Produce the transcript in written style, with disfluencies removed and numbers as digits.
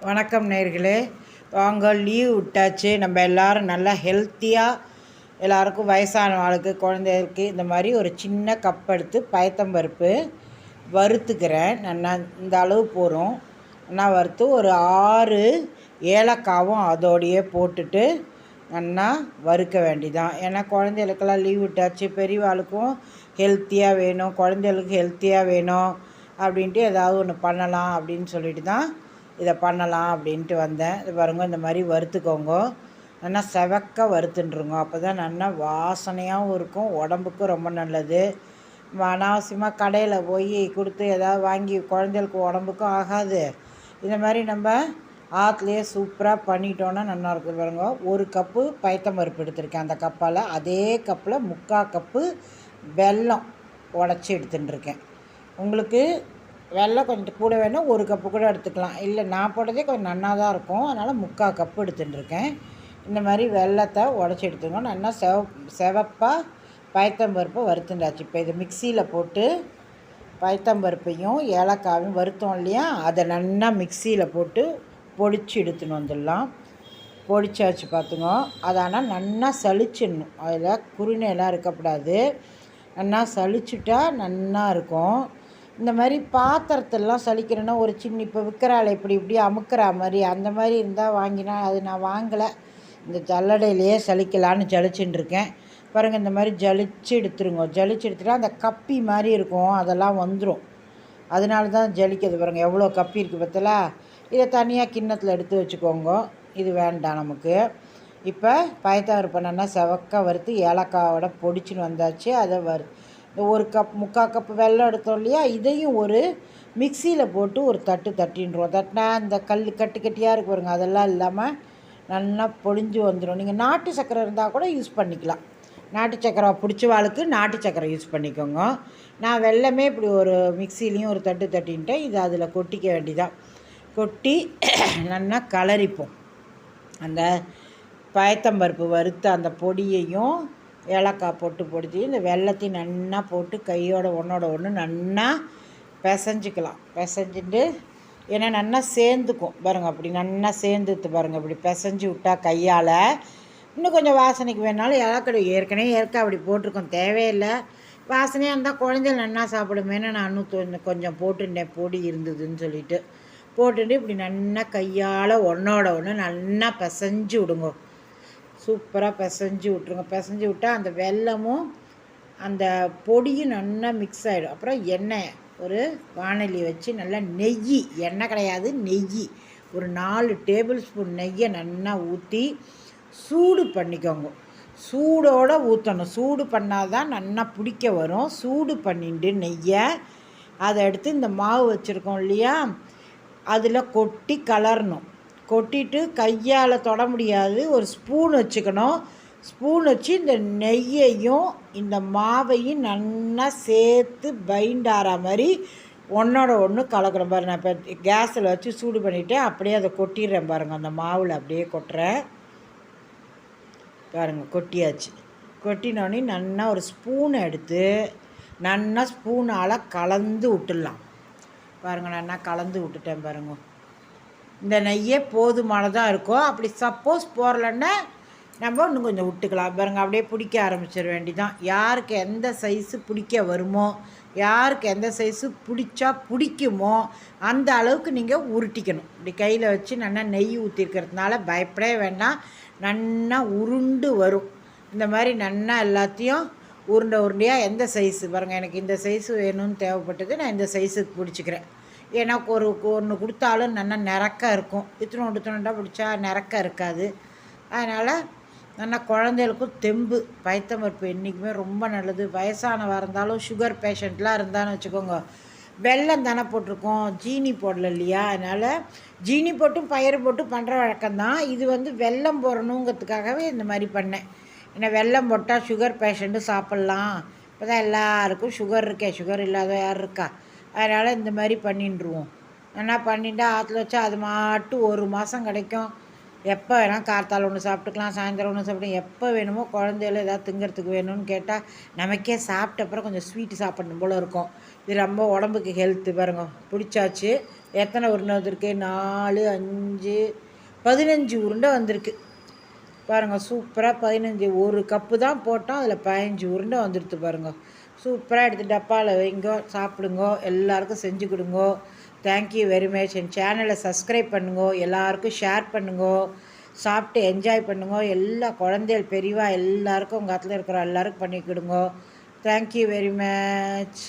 வணக்கம் நேயர்களே. வாங்க, லீவ் விட்டாச்சு. நம்ம எல்லோரும் நல்லா ஹெல்த்தியாக, எல்லாருக்கும் வயசான ஆளுக்கு, குழந்தைகளுக்கு இந்த மாதிரி ஒரு சின்ன கப் எடுத்து பயத்தம்பருப்பு வறுத்துக்கிறேன். நல்லா இந்த அளவு போகிறோம். நல்லா வறுத்து ஒரு 6 ஏலக்காவும் அதோடையே போட்டுட்டு நல்லா வறுக்க வேண்டிதான். ஏன்னா குழந்தைகளுக்கெல்லாம் லீவ் விட்டாச்சு. பெரியவாளுக்கும் ஹெல்த்தியாக வேணும், குழந்தைகளுக்கு ஹெல்த்தியாக வேணும் அப்படின்ட்டு ஏதாவது ஒன்று பண்ணலாம் அப்படின்னு சொல்லிட்டு தான் இதை பண்ணலாம் அப்படின்ட்டு வந்தேன். இது பாருங்க, இந்த மாதிரி வறுத்துக்கோங்க. நல்லா செவக்க வறுத்துட்டுருங்க. அப்போ தான் நல்லா வாசனையாகவும் இருக்கும், உடம்புக்கும் ரொம்ப நல்லது. அனாவசியமாக கடையில் போய் கொடுத்து ஏதாவது வாங்கி குழந்தைகளுக்கு உடம்புக்கும் ஆகாது. இந்த மாதிரி நம்ம ஆற்றுலேயே சூப்பராக பண்ணிட்டோன்னா நல்லாயிருக்கும். பாருங்க, 1 கப்பு பயத்தம்பருப்பு எடுத்திருக்கேன். அந்த கப்பால் அதே கப்பில் 3/4 கப்பு வெல்லம் உடச்சி எடுத்துட்டுருக்கேன். உங்களுக்கு வெல்லம் கொஞ்சம் கூட வேணும், 1 கப்பு கூட எடுத்துக்கலாம். இல்லை, நான் போட்டதே கொஞ்சம் நன்னா தான் இருக்கும், அதனால் 3/4 கப்பு எடுத்துட்டுருக்கேன். இந்த மாதிரி வெல்லத்தை உடச்சி எடுத்துங்க. நல்லா செவப்பாக பயத்தம்பருப்பை வறுத்துண்டாச்சு. இப்போ இதை மிக்சியில் போட்டு பயத்தம்பருப்பையும் ஏலக்காயும் வறுத்தோம் இல்லையா, அதை நல்லா மிக்சியில் போட்டு பொடிச்சு எடுத்துன்னு வந்துடலாம். பொடிச்சாச்சு பார்த்துங்க. அதை ஆனால் நல்லா சளிச்சிடணும். அதில் குருணையெல்லாம் இருக்கக்கூடாது. நல்லா சளிச்சுட்டா நல்லா இருக்கும். இந்த மாதிரி பாத்திரத்தெல்லாம் சலிக்கிறேன்னா ஒரு சின்ன, இப்போ விற்கிறாள் இப்படி அமுக்கிற மாதிரி, அந்த மாதிரி இருந்தால் வாங்கினா, அது நான் வாங்கலை. இந்த ஜல்லடையிலையே சலிக்கலான்னு ஜலிச்சுன்னு இருக்கேன். பாருங்கள், இந்த மாதிரி ஜலிச்சு எடுத்துருங்க. ஜலிச்சு எடுத்துட்டா அந்த கப்பி மாதிரி இருக்கும், அதெல்லாம் வந்துடும். அதனால தான் ஜலிக்கிறது. பாருங்கள், எவ்வளோ கப்பி இருக்குது பார்த்தல. இதை தனியாக கிண்ணத்தில் எடுத்து வச்சுக்கோங்க. இது வேண்டாம் நமக்கு. இப்போ பயத்தம்பருப்பை நல்லா செவக்க வறுத்து ஏலக்காவோட பொடிச்சுன்னு வந்தாச்சு. அதை இந்த 1 கப் 3/4 கப்பு வெல்லம் எடுத்தோம் இல்லையா, இதையும் ஒரு மிக்சியில் போட்டு ஒரு தட்டின்றோம். தட்டினா இந்த கட்டு கட்டியாக இருக்கு பாருங்க, அதெல்லாம் இல்லாமல் நல்லா பொழிஞ்சு வந்துடும். நீங்கள் நாட்டு சக்கரை இருந்தால் கூட யூஸ் பண்ணிக்கலாம். நாட்டு சக்கரை பிடிச்சவாளுக்கு நாட்டு சக்கரை யூஸ் பண்ணிக்கோங்க. நான் வெல்லமே இப்படி ஒரு மிக்சிலையும் ஒரு தட்டின்ட்டேன். இது அதில் கொட்டிக்க வேண்டிதான். கொட்டி நல்லா கலரிப்போம். அந்த பயத்தம்பருப்பு வறுத்த அந்த பொடியையும் ஏலக்காய் போட்டு பொடிச்சு இந்த வெல்லத்தையும் நல்லா போட்டு கையோட ஒன்றோட ஒன்று நல்லா பிசைஞ்சிக்கலாம். பிசைஞ்சிட்டு ஏன்னா நல்லா சேர்ந்துக்கும் பாருங்கள். அப்படி நல்லா சேர்ந்துட்டு பாருங்கள். இப்படி பிசைஞ்சு விட்டால் கையால் இன்னும் கொஞ்சம் வாசனைக்கு வேணாலும் ஏற்கனவே அப்படி போட்டிருக்கோம், தேவையில்லை. வாசனையாக இருந்தால் குழந்தைகள் நல்லா சாப்பிடுமேனு நான் கொஞ்சம் போட்டுட்டேன், பொடி இருந்ததுன்னு சொல்லிட்டு போட்டுட்டு இப்படி நல்லா கையால் ஒன்றோட ஒன்று நல்லா பிசைஞ்சு விடுங்க. சூப்பராக பிசைஞ்சு விட்ருங்க. பிசைஞ்சு விட்டால் அந்த வெல்லமும் அந்த பொடியும் நல்லா மிக்ஸ் ஆகிடும். அப்புறம் எண்ணெய் ஒரு வாணலி வச்சு நல்லா நெய், எண்ணெய் கிடையாது நெய், ஒரு 4 டேபிள் ஸ்பூன் நெய்யை நல்லா ஊற்றி சூடு பண்ணிக்கோங்க. சூடோடு ஊற்றணும். சூடு பண்ணால் தான் நல்லா பிடிக்க வரும். சூடு பண்ணிட்டு நெய்யை அதை எடுத்து இந்த மாவு வச்சுருக்கோம் இல்லையா, அதில் கொட்டி கலரணும். கொட்டிட்டு கையால் தொட முடியாது, ஒரு ஸ்பூன் வச்சுக்கணும். ஸ்பூன் வச்சு இந்த நெய்யையும் இந்த மாவையும் நல்லா சேர்த்து பைண்ட் ஆகிற மாதிரி ஒன்றோட ஒன்று கலக்கிறேன் பாருங்கள். நான் இப்போ கேஸில் வச்சு சூடு பண்ணிவிட்டு அப்படியே அதை கொட்டிடுறேன் பாருங்கள். அந்த மாவில் அப்படியே கொட்டுறேன் பாருங்கள். கொட்டியாச்சு. கொட்டினோடனே நல்லா ஒரு ஸ்பூனை எடுத்து நல்லா ஸ்பூனால் கலந்து விட்டுடலாம் பாருங்கள். நல்லா கலந்து விட்டுட்டேன் பாருங்கள். இந்த நெய்யே போதுமானதாக இருக்கும். அப்படி சப்போஸ் போடலன்னா நம்ம இன்னும் கொஞ்சம் விட்டுக்கலாம் பாருங்க. அப்படியே பிடிக்க ஆரம்பிச்சிட வேண்டிதான். யாருக்கு எந்த சைஸு பிடிக்க வருமோ, யாருக்கு எந்த சைஸு பிடிக்குமோ அந்த அளவுக்கு நீங்கள் உருட்டிக்கணும். இப்படி கையில் வச்சு நல்லா நெய் ஊற்றிருக்கிறதுனால பயப்படவே வேண்டாம், நல்லா உருண்டு வரும். இந்த மாதிரி நல்லா எல்லாத்தையும் உருண்டையாக எந்த சைஸு பாருங்கள். எனக்கு இந்த சைஸு வேணும்னு தேவைப்பட்டது, நான் இந்த சைஸுக்கு பிடிச்சிக்கிறேன். ஏன்னா ஒன்று கொடுத்தாலும் நல்லா நிறக்க இருக்கும். இத்தினோண்டா பிடிச்சா நிறக்க இருக்காது. அதனால் நல்லா குழந்தைகளுக்கும் தெம்பு. பயத்தம்பருப்பு என்றைக்குமே ரொம்ப நல்லது. வயசானவா இருந்தாலும் சுகர் பேஷண்ட்லாம் இருந்தான்னு வச்சுக்கோங்க, வெல்லம் தானே போட்டிருக்கோம், ஜீனி போடல இல்லையா, அதனால் ஜீனி போட்டும் பயிறு போட்டு பண்ணுற வழக்கம்தான். இது வெல்லம் போடணுங்கிறதுக்காகவே இந்த மாதிரி பண்ணேன். ஏன்னா வெல்லம் போட்டால் சுகர் பேஷண்ட்டு சாப்பிட்லாம். இப்போ தான் எல்லாருக்கும் சுகர் இருக்கே, சுகர் இல்லாத யார் இருக்கா? அதனால் இந்த மாதிரி பண்ணிட்டுருவோம். என்ன பண்ணிட்டா ஆற்றுல வச்சா அது மாட்டும் 1 மாதம் கிடைக்கும். எப்போ வேணால் கார்த்தால் ஒன்று சாப்பிட்டுக்கலாம், சாயந்தரம் ஒன்று சாப்பிட்டு, எப்போ வேணுமோ குழந்தைகள் ஏதாவது திங்கிறதுக்கு வேணும்னு கேட்டால் நமக்கே சாப்பிட்ட அப்புறம் கொஞ்சம் ஸ்வீட்டு சாப்பிடணும் போல் இருக்கும். இது ரொம்ப உடம்புக்கு ஹெல்த்து பாருங்க. பிடிச்சாச்சு. எத்தனை உருண்டை வந்திருக்கு? 4, 5, 15 உருண்டை வந்திருக்கு பாருங்கள். சூப்பராக 15, ஒரு கப்பு தான் போட்டோம், அதில் 15 உருண்டை வந்துடுது பாருங்கள். சூப்பராக எடுத்து டப்பாவில் வைங்கோ, சாப்பிடுங்கோ, எல்லாருக்கும் செஞ்சு கொடுங்கோ. Thank you very much. என் சேனலை சப்ஸ்கிரைப் பண்ணுங்கோ, எல்லாருக்கும் ஷேர் பண்ணுங்கோ, சாப்பிட்டு என்ஜாய் பண்ணுங்கோ. எல்லா குழந்தைகள் பெரியவா எல்லாருக்கும் உங்கள் இடத்துல இருக்கிற எல்லாருக்கும் பண்ணி கொடுங்கோ. Thank you very much.